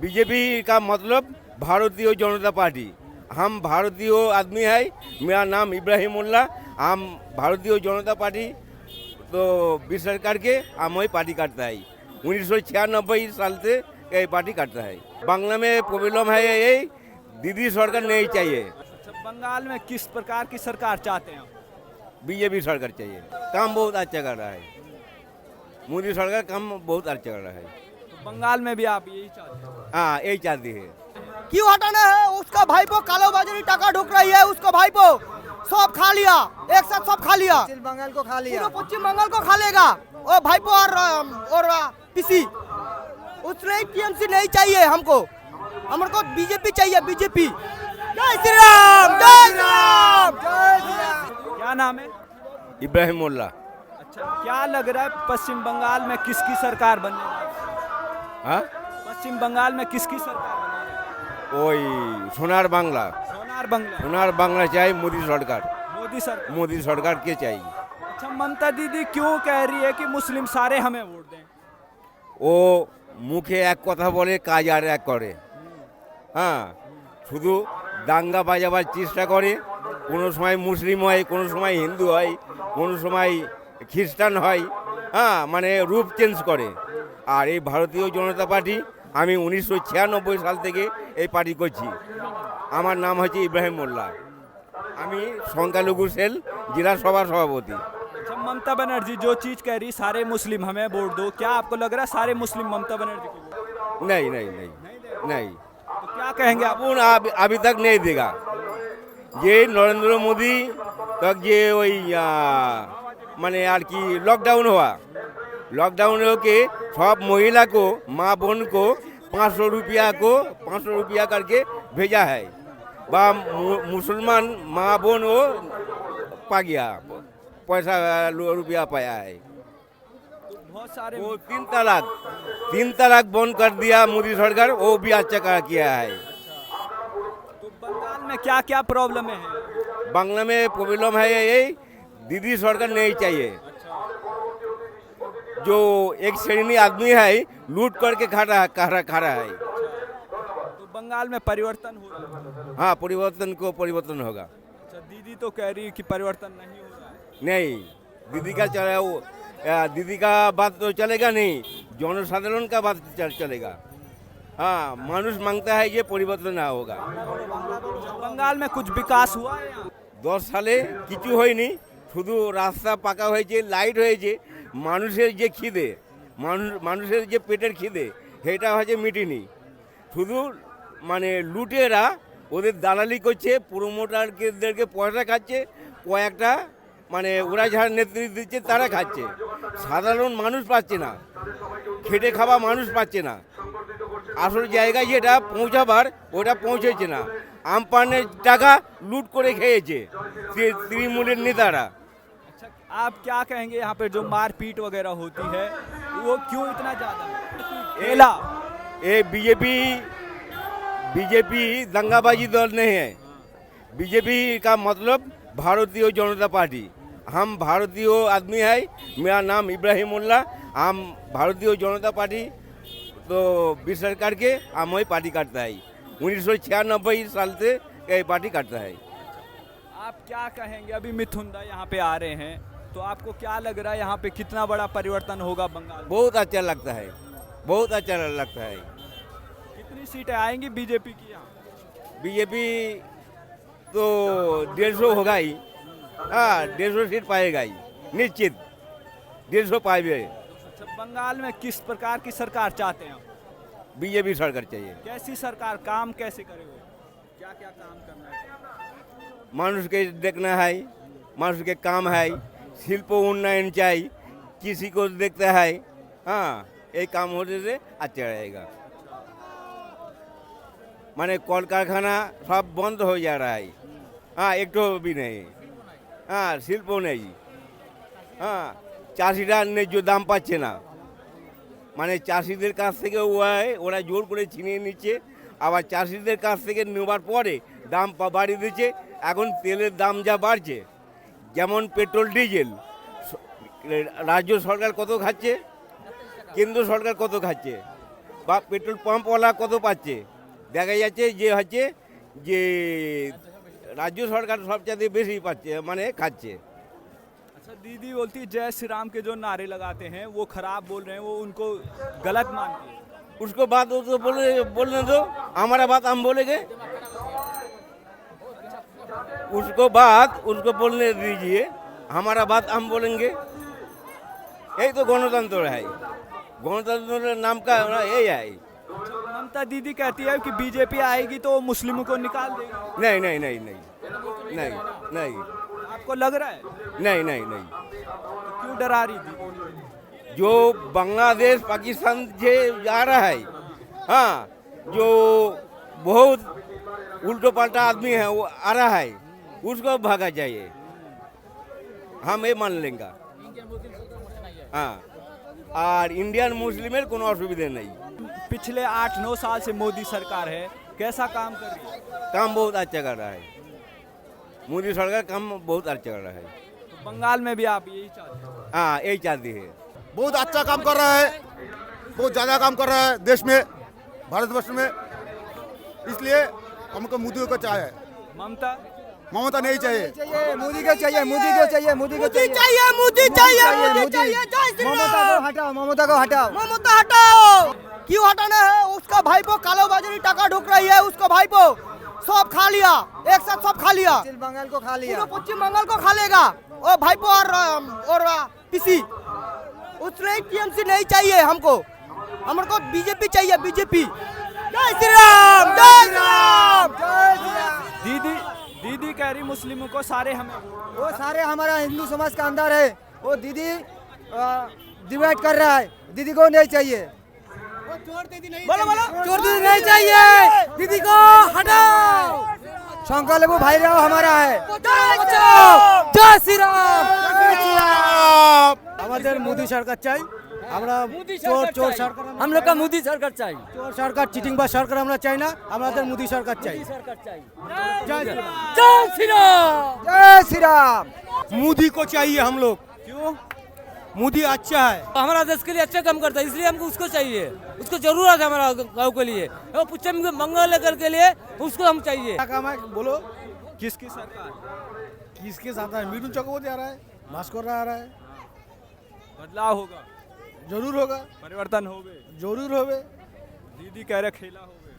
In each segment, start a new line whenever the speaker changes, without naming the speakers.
BJP का मतलब Bharatiya Janata party. हम भारतीय आदमी है। मेरा नाम इब्राहिम उल्ला। हम भारतीय जनता पार्टी तो बीस सरकार के हम वही पार्टी करता है। 1996 साल से ये पार्टी करता है। बांग्ला में प्रॉब्लम है ये, दीदी सरकार नहीं चाहिए।
बंगाल में किस प्रकार की सरकार चाहते हैं?
बीजेपी सरकार चाहिए। काम बहुत अच्छा कर रहा है। मोदी सरकार काम बहुत अच्छा कर रहा है।
तो बंगाल में भी आप यही चाहते हैं?
हाँ, यही चाहती है।
क्यों हटाना है? उसका भाईपो कालो बाजारी टाका ढुक रही है। उसका भाईपो सब खा लिया, एक साथ सब खा लिया।
पश्चिम बंगाल को खा लिया।
पूरा पश्चिम बंगाल को खा लेगा। और भाईपो और पीसी। उसने टीएमसी नहीं चाहिए हमको। हमको बीजेपी चाहिए, बीजेपी। जय श्री राम, जय श्री राम, जय श्री राम।
क्या नाम है?
इब्राहिम उल्ला।
अच्छा, क्या लग रहा है पश्चिम बंगाल में किसकी सरकार बनने वाली है?
हाँ,
पश्चिम बंगाल में किसकी सरकार बनने वाली है?
वही सोनार बांग्ला।
सोनार बंगला।
सोनार बांग्ला चाहिए। मोदी सरकार।
मोदी
सरकार के चाहिए।
अच्छा, ममता दीदी क्यों कह रही है कि मुस्लिम सारे हमें वोट दें?
ও মুখে এক কথা বলে কাজ আর এক করে। হ্যাঁ, শুধু দাঙ্গা বাজাবার চেষ্টা করে। কোনো সময় মুসলিম হয়, কোনো সময় হিন্দু হয়, কোনো সময় খ্রিস্টান হয়। হ্যাঁ, মানে রূপ চেঞ্জ করে। আর এই ভারতীয় জনতা পার্টি আমি 1996 সাল থেকে এই পার্টি করছি। আমার নাম হচ্ছে ইব্রাহিম মোল্লা। আমি সংখ্যালঘু সেল জেলা সভার সভাপতি।
अच्छा, ममता बनर्जी जो चीज कह रही सारे मुस्लिम हमें वोट दो, क्या आपको लग रहा है सारे मुस्लिम ममता बनर्जी को वोट?
नहीं नहीं नहीं नहीं,
तो क्या कहेंगे आप?
अब अभी तक नहीं देगा। ये नरेंद्र मोदी तक ये वही माने यार की लॉकडाउन हुआ। लॉकडाउन के सब महिला को, माँ बहन को 500 रुपया करके भेजा है। बा मुसलमान माँ बहन वो पा गया, पैसा रुपया पाया है।
बहुत सारे
वो 3 तलाक बंद कर दिया मोदी सरकार, वो भी अच्छा किया है।
तो बंगाल में क्या क्या प्रॉब्लम है?
बांग्ला में प्रॉब्लम है ये, दीदी सरकार नहीं चाहिए। जो एक श्रेणी आदमी है लूट करके खा रहा है।
तो बंगाल में परिवर्तन हो रहा है?
हाँ, परिवर्तन होगा।
अच्छा, दीदी तो कह रही है कि परिवर्तन नहीं हो रहा है।
नहीं, दीदी का बात तो चलेगा नहीं, जनसाधारण का बात चलेगा। हाँ, मानुष मांगता है ये परिवर्तन ना होगा।
बंगाल में कुछ विकास हुआ है यहाँ?
10 সালে কিছু হয়নি, শুধু রাস্তা পাকা হয়েছে, লাইট হয়েছে। মানুষের যে খিদে, মানুষের যে পেটের খিদে সেটা হচ্ছে মিটেনি। শুধু মানে লুটেরা ওদের দালালি করছে, প্রমোটারদেরকে পয়সা খাচ্ছে, কয়েকটা মানে ওরা যারা নেতৃত্ব দিচ্ছে তারা খাচ্ছে। সাধারণ মানুষ পাচ্ছে না, খেটে খাওয়া মানুষ পাচ্ছে না। আসল জায়গায় যেটা পৌঁছাবার ওটা পৌঁছেছে না। আমপানের টাকা লুট করে খেয়েছে তৃণমূলের नेतारा।
अच्छा, आप क्या कहेंगे यहाँ पे जो मारपीट वगैरह होती है वो क्यों इतना ज्यादा है?
ये बीजेपी दंगाबाजी दल नहीं है। बीजेपी का मतलब भारतीय जनता पार्टी। हम भारतीय आदमी है। मेरा नाम इब्राहिम उल्ला। हम भारतीय जनता पार्टी तो बीस सरकार के हम वही पार्टी करता है। 1996 साल से ये पार्टी करता है।
आप क्या कहेंगे? अभी मिथुन दा यहाँ पे आ रहे हैं, तो आपको क्या लग रहा है यहाँ पे कितना बड़ा परिवर्तन होगा बंगाल में?
बहुत अच्छा लगता है, बहुत अच्छा लगता है।
कितनी सीटें आएंगी बीजेपी की यहाँ?
बीजेपी तो 150 होगा ही। हाँ, 150 सीट पाएगा ही निश्चित। 150 पाएगा।
अच्छा, बंगाल में किस प्रकार की सरकार चाहते हैं आप?
बीजेपी सरकार चाहिए।
कैसी सरकार? काम कैसे करे वो? क्या क्या काम करना है?
मानुष के देखना है, मानुष के काम है, शिल्प उन्नयन चाहिए, किसी को देखता है। हाँ, ये काम होने से अच्छा रहेगा। माने कल कारखाना सब बंद हो जा रहा है। हाँ, एक तो भी नहीं। हाँ, शिल्प नहीं। हाँ, চাষিরা ন্যায্য দাম পাচ্ছে না। মানে চাষিদের কাছ থেকে ওরা জোর করে ছিনিয়ে নিচ্ছে। আবার চাষিদের কাছ থেকে নেওয়ার পরে দাম বাড়িয়ে দিচ্ছে। এখন তেলের দাম যা বাড়ছে, যেমন পেট্রোল ডিজেল, রাজ্য সরকার কত খাচ্ছে, কেন্দ্র সরকার কত খাচ্ছে, বা পেট্রোল পাম্পওয়ালা কত পাচ্ছে, দেখা যাচ্ছে যে রাজ্য সরকার সবচেয়ে বেশি পাচ্ছে, মানে খাচ্ছে।
अच्छा दीदी बोलती है जय श्री राम के जो नारे लगाते हैं वो खराब बोल रहे हैं, वो उनको गलत मानती है।
उसको बात तो बोलने दो, हमारा बात हम बोलेंगे, उसको बोलने दीजिए, हमारा बात हम बोलेंगे। यही तो गणतंत्र है, गणतंत्र नाम का यही है।
ममता दीदी कहती है कि बीजेपी आएगी तो मुस्लिमों को निकाल देगी,
नहीं नहीं नहीं नहीं नहीं नहीं
आपको लग रहा है?
नहीं नहीं नहीं
क्यों डरा रही थी?
जो बांग्लादेश पाकिस्तान से जा रहा है, हाँ, जो बहुत उल्टो पल्टा आदमी है वो आ रहा है, उसको भागा चाहिए, हम ये मान लेंगे। हाँ, और इंडियन मुस्लिमेर কোনো অসুবিধা नहीं।
पिछले 8-9 साल से मोदी सरकार है, कैसा काम कर रही है?
काम बहुत अच्छा कर रहा है, मोदी सरकार काम बहुत अच्छा कर रहा है।
तो बंगाल में भी आप यही चाहते हैं?
हाँ, यही चाहती है।
बहुत अच्छा काम कर रहा है, बहुत ज़्यादा काम कर रहा है देश में, भारतवर्ष में, इसलिए हमको मोदी को चाहिए।
ममता
ममता नहीं चाहिए।
मोदी को चाहिए, मोदी को चाहिए, मोदी को चाहिए, मोदी चाहिए, मोदी चाहिए। जय श्री राम। ममता को हटाओ, ममता को हटाओ, ममता हटाओ। क्यों हटाना है? उसका भाईपो कालो बाजारी टाका ढुक रही है, उसका भाईपो सब खा लिया, एक साथ सब खा लिया, पश्चिम बंगाल को खा लिया, पश्चिम बंगाल को खा लेगा। और भाईपो और पीसी, उसने टीएमसी नहीं चाहिए हमको बीजेपी चाहिए, बीजेपी। जय श्री राम, जय श्री राम, जय श्री राम।
दीदी कह रही मुस्लिमों को सारे हमें,
वो सारे हमारा हिंदू समाज का अंदर है, वो दीदी डिवाइड कर रहा है, दीदी को नहीं चाहिए। बोलो बोलो, चोर दीदी नहीं चाहिए, दीदी को हटाओ। शंकर लेबू भाई राव हमारा है। जय श्री राम, जय श्री राम। हमारे मोदी सरकार चाहिए, আমরা চোর সরকার, हम लोग का मोदी सरकार चाहिए। चोर सरकार चिटिंग बा सरकार আমরা চাই না, আমাদের मोदी सरकार चाहिए। जय श्री राम, जय श्री राम।
मोदी को चाहिए हम लोग,
क्यों?
मोदी अच्छा है,
हमारा देश के लिए अच्छा काम करता है, इसलिए हमको उसको चाहिए, उसको जरूरत है हमारा गांव के लिए, वो पश्चिम बंगाल लेकर के लिए उसको हम चाहिए।
क्या काम है बोलो,
किसकी सरकार?
किसके साथ है? मिथुन चक्रवर्ती आ रहा है, भास्कर आ रहा है,
बदलाव होगा,
जरूर होगा,
परिवर्तन होवे,
जरूर होवे।
दीदी कह रहे खेला होवे।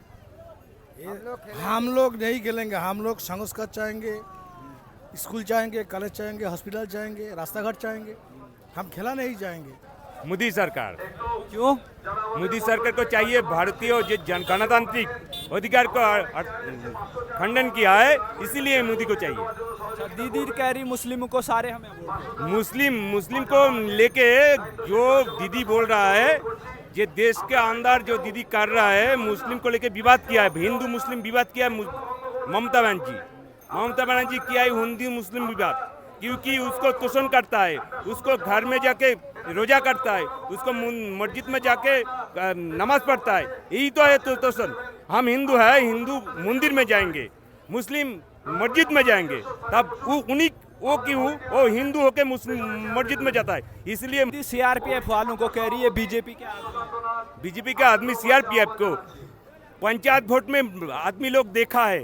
हम लोग नहीं खेलेंगे, हम लोग संस्कार चाहेंगे, स्कूल चाहेंगे, कॉलेज चाहेंगे, हॉस्पिटल चाहेंगे, रास्ता घाट चाहेंगे, हम खेला नहीं चाहेंगे।
मोदी सरकार,
क्यों?
मोदी सरकार को चाहिए, भारतीय जो गणतांत्रिक अधिकार को खंडन किया है, इसीलिए मोदी को चाहिए।
अच्छा, दीदी कह रही मुस्लिमों को सारे हमें वोट।
मुस्लिम को लेके जो दीदी बोल रहा है, ये देश के अंदर जो दीदी कर रहा है, मुस्लिम को लेके विवाद किया है, हिंदू मुस्लिम विवाद किया है ममता बनर्जी किया है हिंदू मुस्लिम विवाद, क्योंकि उसको तोषण करता है, उसको घर में जाके रोजा करता है, उसको मस्जिद में जाके नमाज पढ़ता है, यही तो है तोषण। हम हिंदू है, हिंदू मंदिर में जाएंगे, मुस्लिम मस्जिद में जाएंगे, तब वो क्यों वो हिंदू होके मुस्लिम मस्जिद में जाता है, इसलिए
सीआरपीएफ वालों को कह रही है बीजेपी
का आदमी सीआरपीएफ को पंचायत वोट में आदमी लोग देखा है,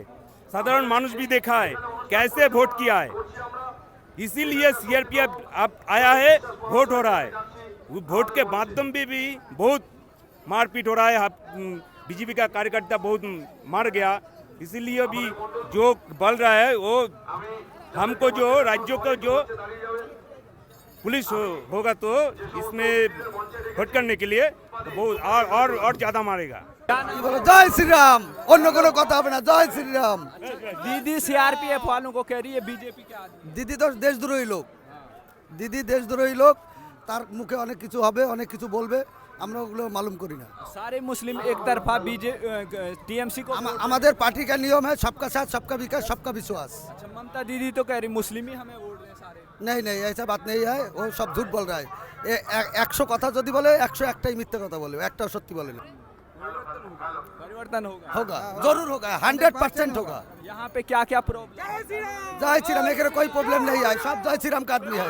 साधारण मानुष भी देखा है कैसे वोट किया है, इसीलिए सीआरपीएफ अब आया है, वोट हो रहा है, वोट के माध्यम में भी बहुत मारपीट हो रहा है, बीजेपी का कार्यकर्ता बहुत मार गया, इसीलिए भी जो बल रहा है वो हमको जो राज्यों को जो पुलिस होगा तो इसमें वोट करने के लिए तो बहुत और ज़्यादा मारेगा।
जय श्री राम, अन्य कोनो কথা হবে না, जय श्री राम।
दीदी सीआरपीएफ वालों को कह रही है बीजेपी के आदमी।
দিদি তো দেশদ্রোহী লোক, দিদি দেশদ্রোহী লোক, তার মুখে অনেক কিছু হবে, অনেক কিছু বলবে, আমরা ওগুলো মালুম করি না।
सारे मुस्लिम एक तरफा टीएमसी को।
আমাদের পার্টি का नियम है सबका साथ, सबका विकास, सबका विश्वास।
अच्छा, ममता दीदी तो कह रही मुस्लिम ही हमें वोट दें सारे।
नहीं नहीं, ऐसा बात नहीं है, वो सब झूठ बोल रहा है। 100 কথা যদি বলে 101টাই মিথ্যে কথা বলে, একটাও সত্যি বলে না।
परिवर्तन होगा,
होगा, जरूर होगा, 100% होगा।
यहाँ पे क्या क्या प्रॉब्लम?
जय श्री राम, एक कोई प्रॉब्लम नहीं है, सब जय श्री राम का आदमी है।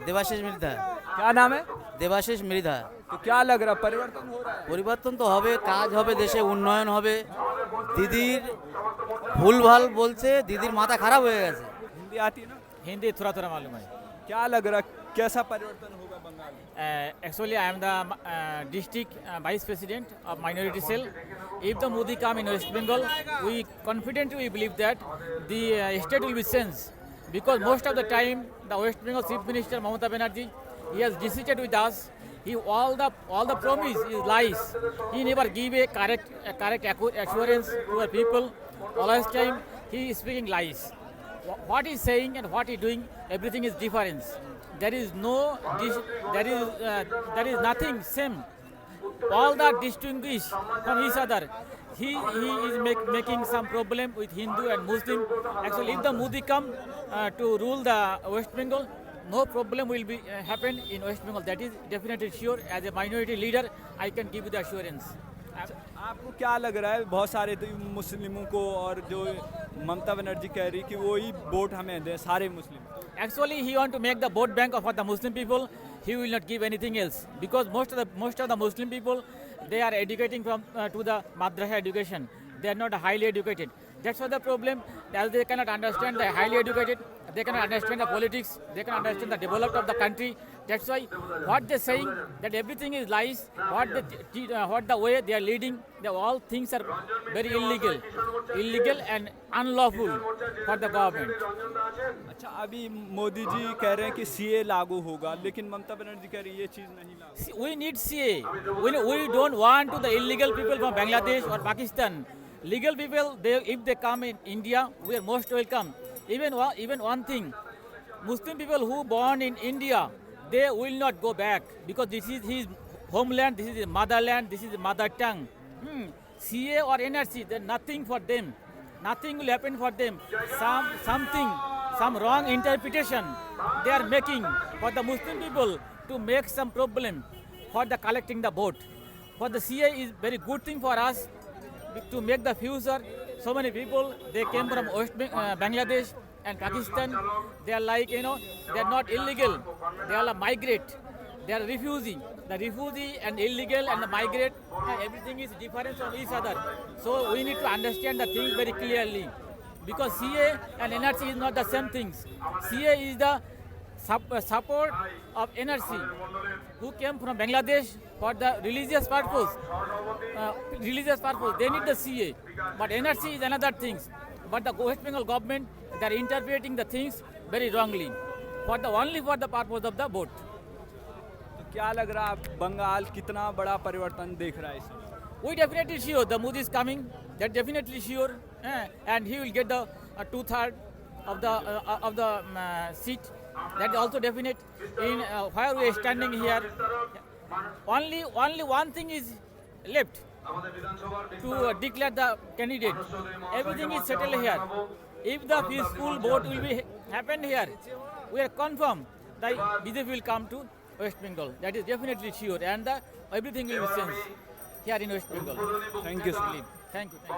देवाशीष मृधा,
क्या नाम है?
देवाशीष मृधा।
तो क्या लग रहा परिवर्तन हो रहा है?
পরিবর্তন তো হবে, কাজ হবে, দেশে উন্নয়ন হবে। দিদির ভুলভাল বলছে, দিদির মাথা খারাপ হয়ে গেছে।
हिंदी आती है ना?
हिंदी थोड़ा थोड़ा मालूम है।
क्या लग रहा कैसा परिवर्तन होगा बंगाल में?
Actually, I am the district vice president of minority cell. If the Modi come in West Bengal, we confidently believe that the state will be changed, because most of the time the West Bengal Chief Minister Mamata Banerjee, he has visited with us. He all the promise is lies. He never give a correct assurance to the people. Always time he is speaking lies. What he is saying and what he doing, everything is difference. There is nothing same. All that distinguish from each other. He is making some problem with Hindu and Muslim. Actually, if the Modi come to rule the West Bengal, no problem will be happen in West Bengal. That is definitely sure. As a minority leader, I can give you the assurance.
आपको क्या लग रहा है, बहुत सारे तो मुस्लिमों को और जो ममता बनर्जी कह रही कि वो ही वोट हमें दें सारे मुस्लिम?
Actually, he want to make the vote bank of the Muslim people. He will not give anything else, because most of the Muslim people, they are educating from to the madrasa education. They are not highly educated. That's why the problem. As they cannot understand the highly educated, they cannot understand the politics. They cannot understand the development of the country. That's why what they're saying that everything is lies. What the way they are leading, all things are very illegal and unlawful for the government.
अच्छा, अभी मोदी जी कह रहे हैं कि CA लागू होगा, लेकिन ममता बनर्जी कह रही है ये चीज़ नहीं लागू।
We need CA. We don't want to the illegal people from Bangladesh or Pakistan. Legal people, if they come in India, we are most welcome. Even one thing, Muslim people who born in India, they will not go back, because this is his homeland, this is his motherland, this is his mother tongue. CA or NRC, there's nothing for them. Nothing will happen for them. Some wrong interpretation they are making for the Muslim people to make some problem for the collecting the vote. For the CA is very good thing for us to make the future. So many people, they came from Bangladesh and Pakistan. They are like, they are not illegal. They are migrate. They are refugee. The refugee and illegal and the migrate, everything is different from each other. So we need to understand the things very clearly. Because CA and NRC is not the same things. CA is the support of NRC, who came from Bangladesh for the religious purpose. They need the CA. But NRC is another thing. But the West Bengal government, they are interpreting the things very wrongly. Only for the purpose of the vote.
तो क्या लग रहा है बंगाल कितना बड़ा परिवर्तन देख रहा है इस समय?
We definitely sure the Modi is coming. That definitely sure, and he will get the 2/3 of the seat. That is also definite. In where we are standing here, only one thing is left to declare the candidate. Everything is settled here. If the peaceful vote will be happen here, we are confirmed that BJP will come to West Bengal. That is definitely sure, and everything will be changed here in West Bengal.
Thank you, sir.
Thank you.